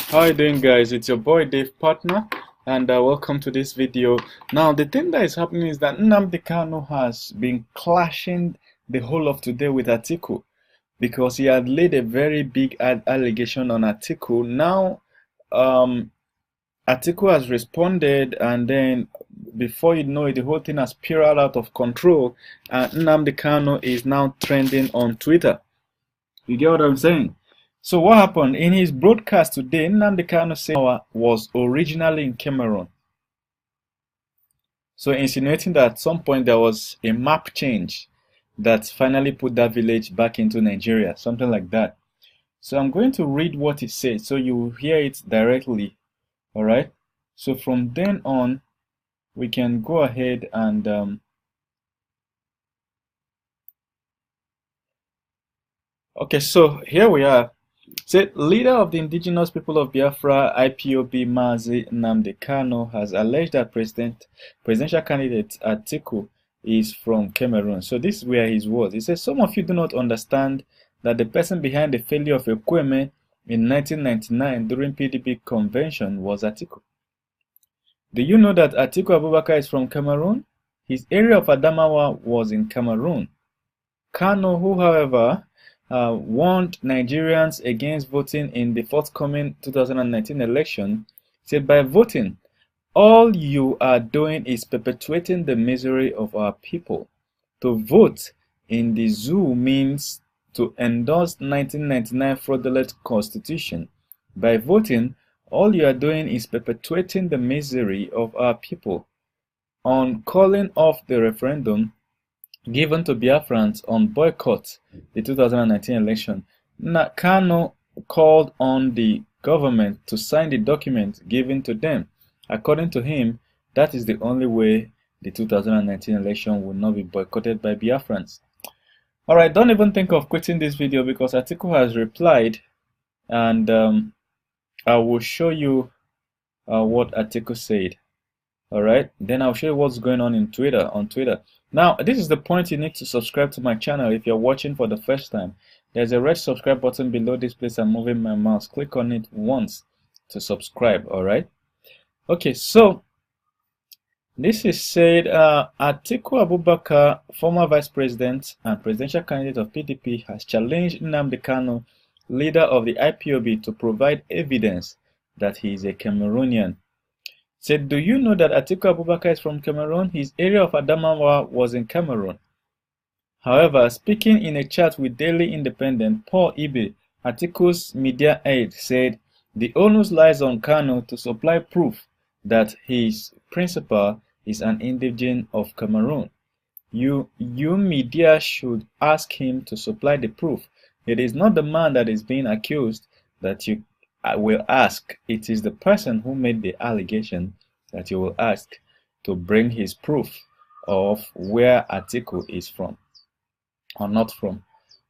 How you doing, guys? It's your boy Dave Partner, and welcome to this video. Now, the thing that is happening is that Nnamdi Kanu has been clashing the whole of today with Atiku because he had laid a very big allegation on Atiku. Now, Atiku has responded, and then before you know it, the whole thing has spiraled out of control, and Nnamdi Kanu is now trending on Twitter. You get what I'm saying? So what happened in his broadcast today? Nnamdi Kanu said was originally in Cameroon, so insinuating that at some point there was a map change that finally put that village back into Nigeria, something like that. So I'm going to read what he said so you will hear it directly. All right. So from then on, we can go ahead and okay. So here we are. Said leader of the indigenous people of Biafra, IPOB Mazi Nnamdi Kanu, has alleged that presidential candidate Atiku is from Cameroon. So this is where his words. He says, some of you do not understand that the person behind the failure of Ekweme in 1999 during PDP convention was Atiku. Do you know that Atiku Abubakar is from Cameroon? His area of Adamawa was in Cameroon. Kanu, who however warned Nigerians against voting in the forthcoming 2019 election, said by voting, all you are doing is perpetuating the misery of our people. To vote in the zoo means to endorse 1999 fraudulent constitution. By voting, all you are doing is perpetuating the misery of our people. On calling off the referendum given to Biafrans on boycott the 2019 election, Kanu called on the government to sign the document given to them. According to him, that is the only way the 2019 election will not be boycotted by Biafrans. Alright, don't even think of quitting this video because Atiku has replied, and I will show you what Atiku said. Alright, then I'll show you what's going on Twitter. Now, this is the point you need to subscribe to my channel if you're watching for the first time. There's a red subscribe button below this place. I'm moving my mouse. Click on it once to subscribe, alright? Okay, so this is said, Atiku Abubakar, former vice president and presidential candidate of PDP, has challenged Nnamdi Kanu, leader of the IPOB, to provide evidence that he is a Cameroonian. Said, do you know that Atiku Abubakar is from Cameroon? His area of Adamawa was in Cameroon. However, speaking in a chat with Daily Independent, Paul Ibe, Atiku's media aide, said the onus lies on Kanu to supply proof that his principal is an indigene of Cameroon. You media should ask him to supply the proof. It is not the man that is being accused that you will ask. It is the person who made the allegation that you will ask to bring his proof of where Atiku is from or not from.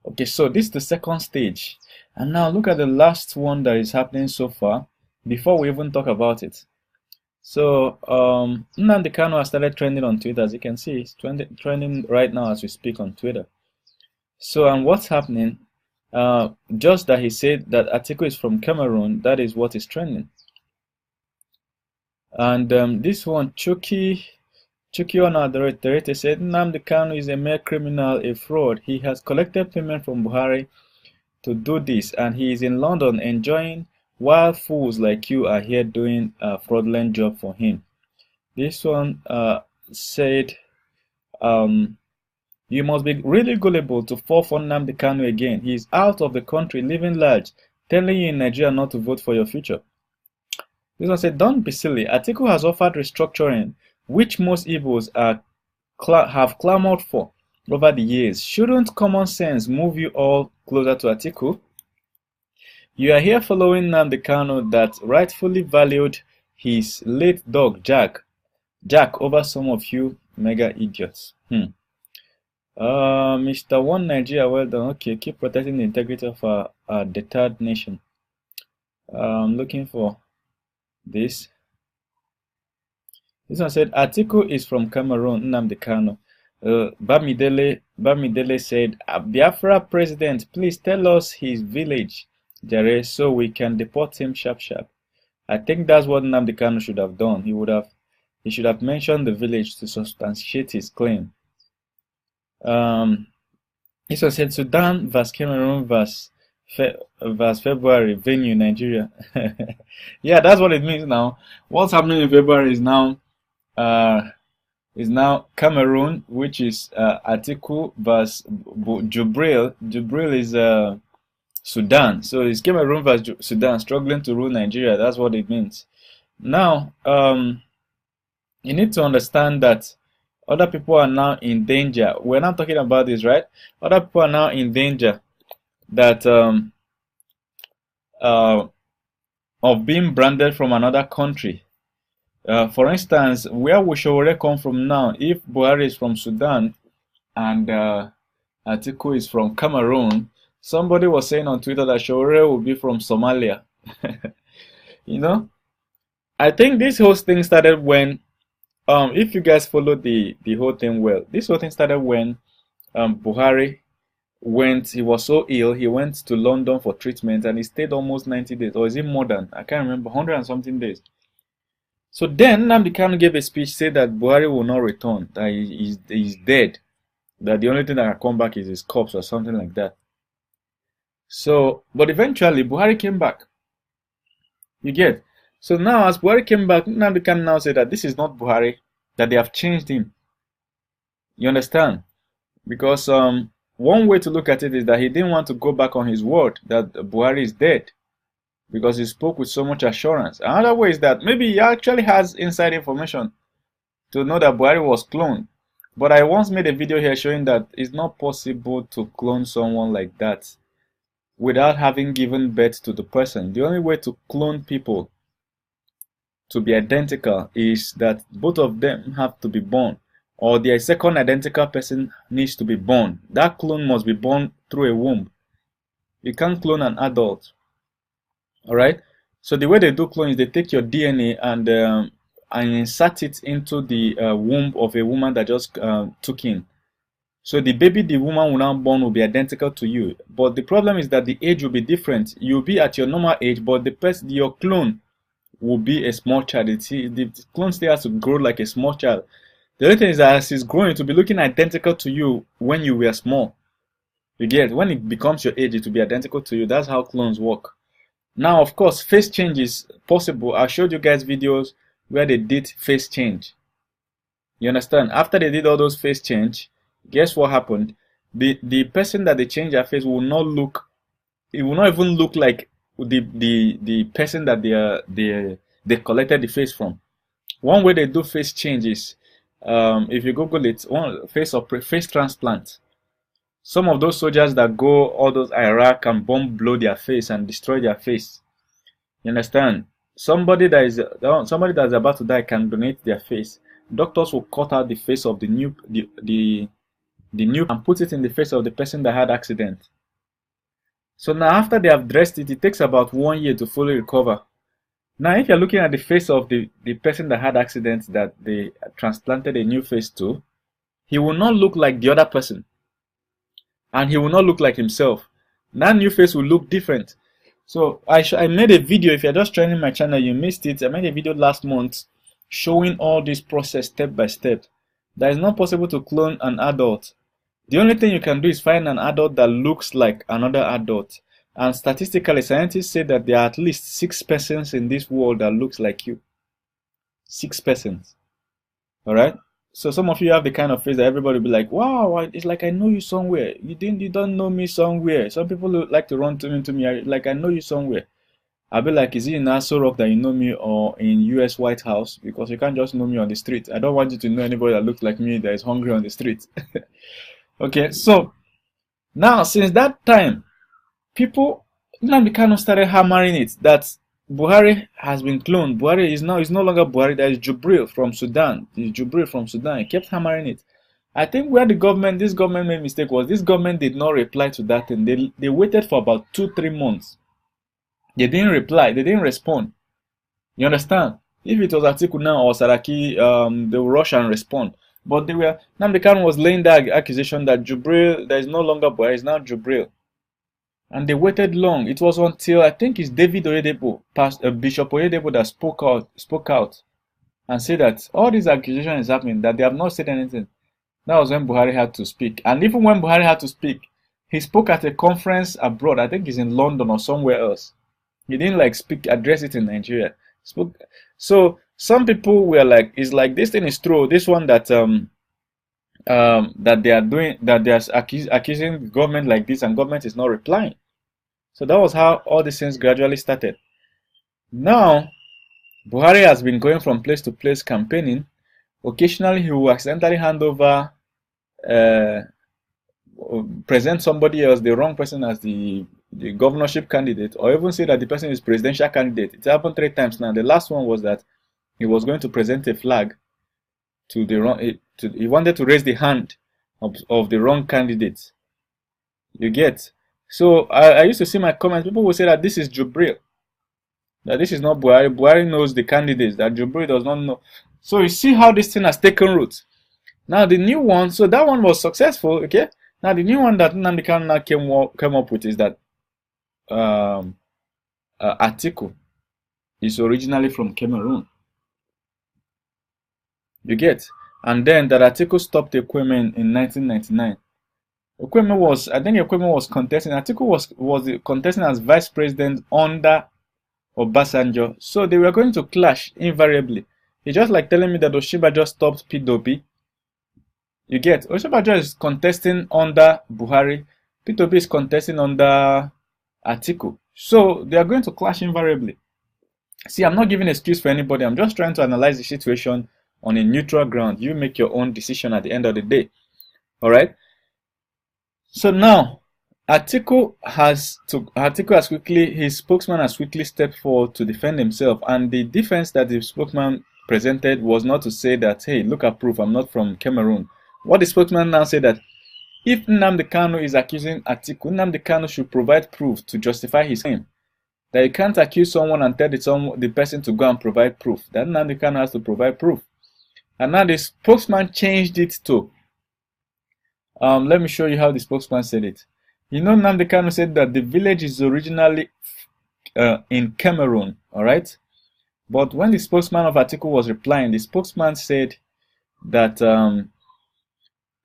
Okay, so this is the second stage, and now look at the last one that is happening so far before we even talk about it. So Nnamdi Kanu has started trending on Twitter. As you can see, it's trending right now as we speak on Twitter. So, and what's happening? Just that he said that Atiku is from Cameroon, that is what is trending. And this one, Chuki Onaderete said Nnamdi Kanu is a mere criminal, a fraud. He has collected payment from Buhari to do this, and he is in London enjoying while fools like you are here doing a fraudulent job for him. This one said, you must be really gullible to fall for Nnamdi Kanu again. He is out of the country, living large, telling you in Nigeria not to vote for your future. This one said, don't be silly. Atiku has offered restructuring, which most Igbos have clamored for over the years. Shouldn't common sense move you all closer to Atiku? You are here following Nnamdi Kanu that rightfully valued his late dog Jack over some of you mega idiots. Mr. One Nigeria, well done. Okay, keep protecting the integrity of our deterred nation. I'm looking for this. This one said Atiku is from Cameroon. Nnamdi Kanu. Bamidele said, Biafra president, please tell us his village. Jare, so we can deport him sharp sharp. I think that's what Nnamdi Kanu should have done. He should have mentioned the village to substantiate his claim. This was said Sudan vs Cameroon vs February, venue Nigeria. Yeah, that's what it means now. What's happening in February is now Cameroon, which is Atiku vs Jubril. Jubril is Sudan. So it's Cameroon vs Sudan struggling to rule Nigeria. That's what it means. Now, you need to understand that other people are now in danger. We're not talking about this, right? Other people are now in danger that of being branded from another country. For instance, where will Showore come from now? If Buhari is from Sudan and Atiku is from Cameroon, somebody was saying on Twitter that Showore will be from Somalia. You know, I think this whole thing started when, if you guys followed the whole thing well, this whole thing started when Buhari he was so ill, he went to London for treatment and he stayed almost 90 days, or is it more than? I can't remember, 100 and something days. So then Nnamdi Kanu gave a speech, said that Buhari will not return, that he's dead, that the only thing that can come back is his corpse or something like that. So, but eventually Buhari came back. You get? So now as Buhari came back, Nnamdi Kanu now said that this is not Buhari, that they have changed him. You understand? Because one way to look at it is that he didn't want to go back on his word that Buhari is dead, because he spoke with so much assurance. Another way is that maybe he actually has inside information to know that Buhari was cloned. But I once made a video here showing that it's not possible to clone someone like that without having given birth to the person. The only way to clone people to be identical is that both of them have to be born, or their second identical person needs to be born. That clone must be born through a womb. You can't clone an adult. Alright? So the way they do clone is they take your DNA and insert it into the womb of a woman that just took in. So the baby the woman will now born will be identical to you. But the problem is that the age will be different. You'll be at your normal age, but your clone will be a small child. The clone still has to grow like a small child. The other thing is that as it's growing, it will be looking identical to you when you were small. You get? When it becomes your age, it will be identical to you. That's how clones work. Now, of course, face change is possible. I showed you guys videos where they did face change. You understand? After they did all those face change, guess what happened? The person that they changed their face will not look. It will not even look like the person that they collected the face from. One way they do face change is, if you Google it, face transplant. Some of those soldiers that go all those Iraq and blow their face and destroy their face. You understand? Somebody that's about to die can donate their face. Doctors will cut out the face of the new and put it in the face of the person that had accident. So now after they have dressed it, it takes about 1 year to fully recover. Now if you're looking at the face of the person that had accident that they transplanted a new face to, he will not look like the other person. And he will not look like himself. That new face will look different. So I made a video. If you're just joining my channel, you missed it. I made a video last month showing all this process step by step. That is not possible to clone an adult. The only thing you can do is find an adult that looks like another adult. And statistically, scientists say that there are at least 6 persons in this world that looks like you. 6 persons. Alright? So some of you have the kind of face that everybody will be like, wow, it's like I know you somewhere. You don't know me somewhere. Some people like to run into me like I know you somewhere. I'll be like, is it in Aso Rock that you know me, or in US White House? Because you can't just know me on the street. I don't want you to know anybody that looks like me that is hungry on the street. Okay, so now since that time, people Nnamdi Kanu started hammering it that Buhari has been cloned. Buhari is no longer Buhari. That is Jubril from Sudan. It's Jubril from Sudan. He kept hammering it. I think where this government made mistake was this government did not reply to that thing. They waited for about 2-3 months. They didn't reply. They didn't respond. You understand? If it was Atiku now or Saraki, they will rush and respond. But Nnamdi Kanu was laying that accusation that Jubril, there is no longer Buhari, it's now Jubril. And they waited long. It was until I think it's David Oyedepo, Bishop Oyedepo, that spoke out and said that all these accusations is happening, that they have not said anything. That was when Buhari had to speak. And even when Buhari had to speak, he spoke at a conference abroad. I think it's in London or somewhere else. He didn't like address it in Nigeria. Spoke. So some people were like, "It's like this thing is true. This one that they are doing, that they are accusing the government like this, and government is not replying." So that was how all these things gradually started. Now, Buhari has been going from place to place campaigning. Occasionally, he will accidentally hand over, uh, present somebody else, the wrong person, as the governorship candidate, or even say that the person is presidential candidate. It happened 3 times now. The last one was that he was going to present a flag to the wrong. He wanted to raise the hand of the wrong candidate. You get. So I used to see my comments. People would say that this is Jubril, that this is not Buhari. Buhari knows the candidates, that Jubril does not know. So you see how this thing has taken root. Now the new one, so that one was successful, okay? Now the new one that nnamdi Kanu came up with is that Atiku is originally from Cameroon. You get? And then that Atiku stopped Equipment in 1999. I think Equipment was contesting. Atiku was contesting as vice president under Obasanjo. So they were going to clash invariably. It's just like telling me that Oshiba just stopped PWP. You get? Oshiba is contesting under Buhari. PWP is contesting under Atiku. So they are going to clash invariably. See, I'm not giving excuse for anybody. I'm just trying to analyze the situation on a neutral ground. You make your own decision at the end of the day. Alright? So now, his spokesman has quickly stepped forward to defend himself. And the defense that the spokesman presented was not to say that, hey, look at proof, I'm not from Cameroon. What the spokesman now said that if Nnamdi Kanu is accusing Atiku, Nnamdi Kanu should provide proof to justify his claim. That you can't accuse someone and tell the person to go and provide proof. That Nnamdi Kanu has to provide proof. And now the spokesman changed it to, let me show you how the spokesman said it. You know, Nnamdi Kanu said that the village is originally in Cameroon, alright? But when the spokesman of Atiku was replying, the spokesman said that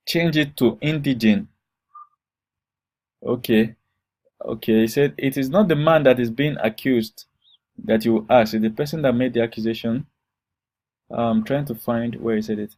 change it to indigene. Okay, he said it is not the man that is being accused that you ask, it's the person that made the accusation. I'm trying to find where he said it.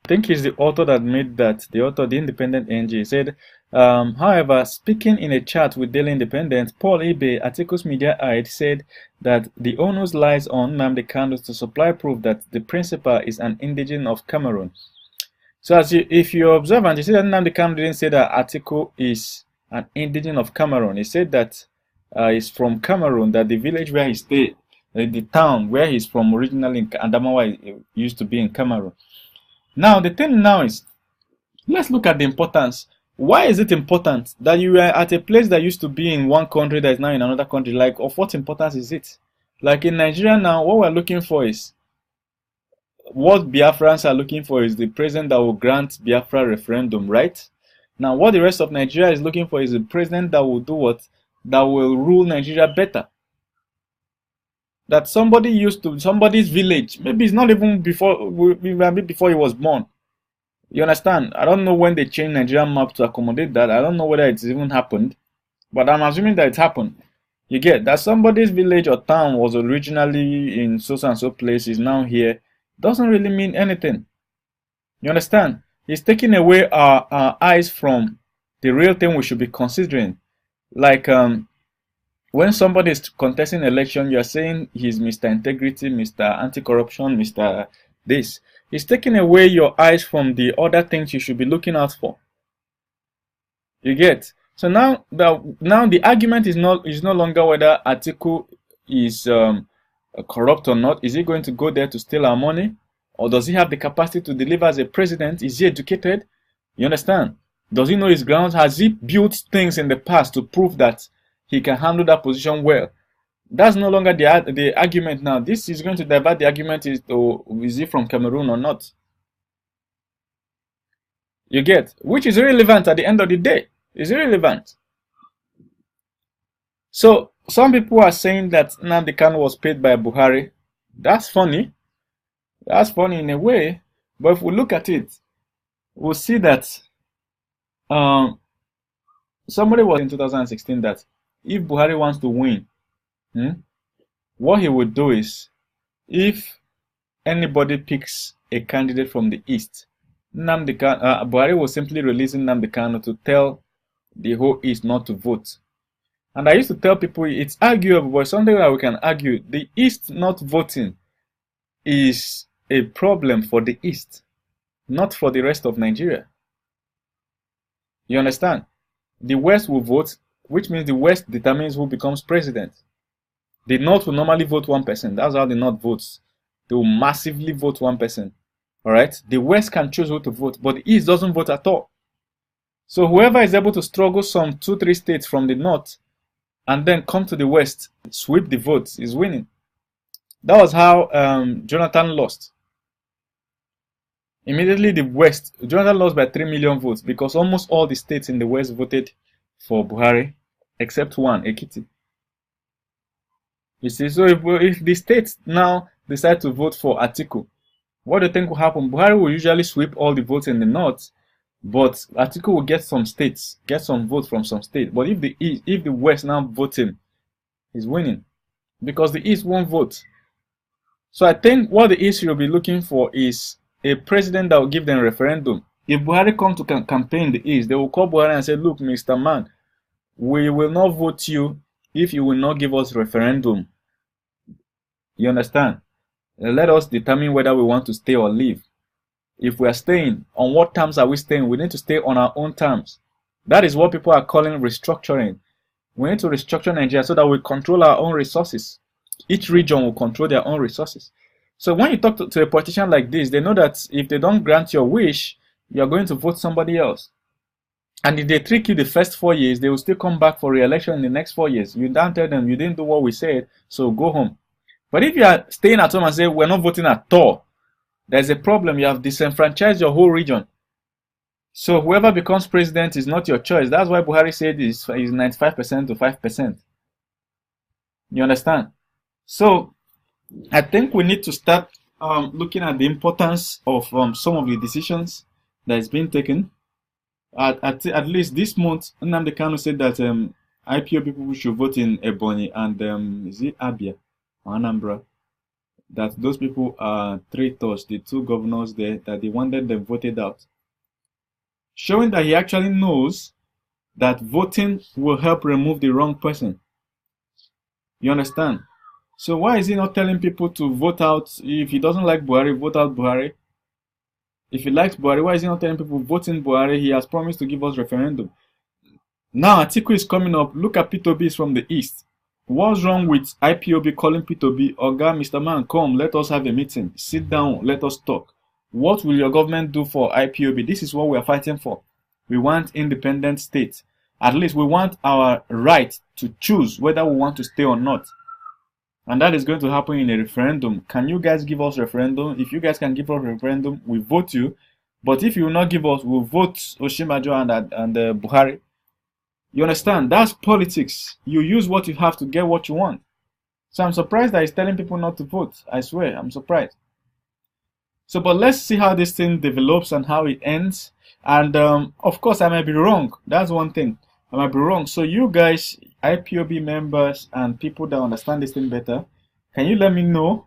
I think he's the author that made that, the Independent NG, said, however, speaking in a chat with Daily Independent, Paul Ibe, Atiku's media aide, said that the onus lies on Nnamdi Kanu to supply proof that the principal is an indigene of Cameroon. So if you observe, and you see that Nnamdi Kanu didn't say that Atiku is an indigene of Cameroon. He said that he's from Cameroon, that the village where he stayed, the town where he's from originally in Adamawa, used to be in Cameroon. Now, the thing now is, let's look at the importance. Why is it important that you are at a place that used to be in one country that is now in another country? Like, of what importance is it? Like in Nigeria now, what we're looking for is, what Biafrans are looking for is the president that will grant Biafra referendum, right? Now, what the rest of Nigeria is looking for is a president that will do what? That will rule Nigeria better. That somebody's village, maybe it's not even maybe before he was born. You understand? I don't know when they changed Nigerian map to accommodate that. I don't know whether it's even happened, but I'm assuming that it happened. You get that somebody's village or town was originally in so and so place, is now here. Doesn't really mean anything. You understand? It's taking away our eyes from the real thing we should be considering. Like when somebody is contesting election, you are saying he's Mr. Integrity, Mr. Anti-Corruption, Mr. This. It's taking away your eyes from the other things you should be looking out for. You get? So now the argument is no longer whether Atiku is corrupt or not. Is he going to go there to steal our money? Or does he have the capacity to deliver as a president? Is he educated? You understand? Does he know his grounds? Has he built things in the past to prove that he can handle that position well? That's no longer the argument now. This is going to divert the argument is he from Cameroon or not? You get? Which is irrelevant at the end of the day. It's irrelevant. So some people are saying that Nnamdi Kanu was paid by Buhari. That's funny. That's funny in a way. But if we look at it, we'll see that somebody was in 2016 that if Buhari wants to win, what he would do is, if anybody picks a candidate from the east, Buhari will simply release Nnamdi Kanu to tell the whole east not to vote. And I used to tell people it's arguable, but something that we can argue. The east not voting is a problem for the east, not for the rest of Nigeria. You understand? The west will vote, which means the west determines who becomes president. The north will normally vote one person. That's how the north votes. They will massively vote one person. Alright? The west can choose who to vote, but the east doesn't vote at all. So whoever is able to struggle some 2-3 states from the north and then come to the west, sweep the votes, is winning. That was how Jonathan lost. Immediately the west, Jonathan lost by 3 million votes because almost all the states in the west voted for Buhari, except one, Ekiti. You see, so if the states now decide to vote for Atiku, what do you think will happen? Buhari will usually sweep all the votes in the north, but Atiku will get some states, get some votes from some states. But if the west now vote him, he's winning because the east won't vote. So I think what the east will be looking for is a president that will give them a referendum. If Buhari come to campaign in the east, they will call Buhari and say, look, Mr. Man, we will not vote you if you will not give us referendum. You understand? Let us determine whether we want to stay or leave. If we are staying, on what terms are we staying? We need to stay on our own terms. That is what people are calling restructuring. We need to restructure Nigeria so that we control our own resources. Each region will control their own resources. So when you talk to a politician like this, they know that if they don't grant your wish, you are going to vote somebody else. And if they trick you the first 4 years, they will still come back for re-election in the next 4 years. You don't tell them you didn't do what we said, so go home. But if you are staying at home and say, we're not voting at all, there's a problem. You have disenfranchised your whole region. So whoever becomes president is not your choice. That's why Buhari said is 95% to 5%. You understand? So I think we need to start looking at the importance of some of the decisions that is being taken. At least this month, Nnamdi Kanu said that IPO people should vote in Ebonyi and is it Abia or Anambra? That those people are traitors, the two governors there, that they wanted them voted out. Showing that he actually knows that voting will help remove the wrong person. You understand? So why is he not telling people to vote out? If he doesn't like Buhari, vote out Buhari. If he likes Buhari, why is he not telling people vote in Buhari? He has promised to give us referendum. Now Atiku is coming up. Look at P2Bs from the east. What's wrong with IPOB calling P2B? Oga, Mr. Man, come, let us have a meeting. Sit down, let us talk. What will your government do for IPOB? This is what we are fighting for. We want independent states. At least we want our right to choose whether we want to stay or not. And that is going to happen in a referendum. Can you guys give us referendum? If you guys can give us referendum, we vote you. But if you will not give us, we'll vote Oshimajo and Buhari. You understand? That's politics. You use what you have to get what you want. So I'm surprised that he's telling people not to vote. I swear, I'm surprised. So, but let's see how this thing develops and how it ends. And of course, I might be wrong. That's one thing. I might be wrong. So you guys, IPOB members and people that understand this thing better, can you let me know,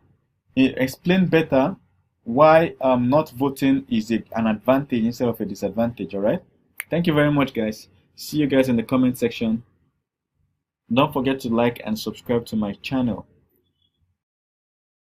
explain better why not voting is an advantage instead of a disadvantage, alright? Thank you very much, guys. See you guys in the comment section. Don't forget to like and subscribe to my channel.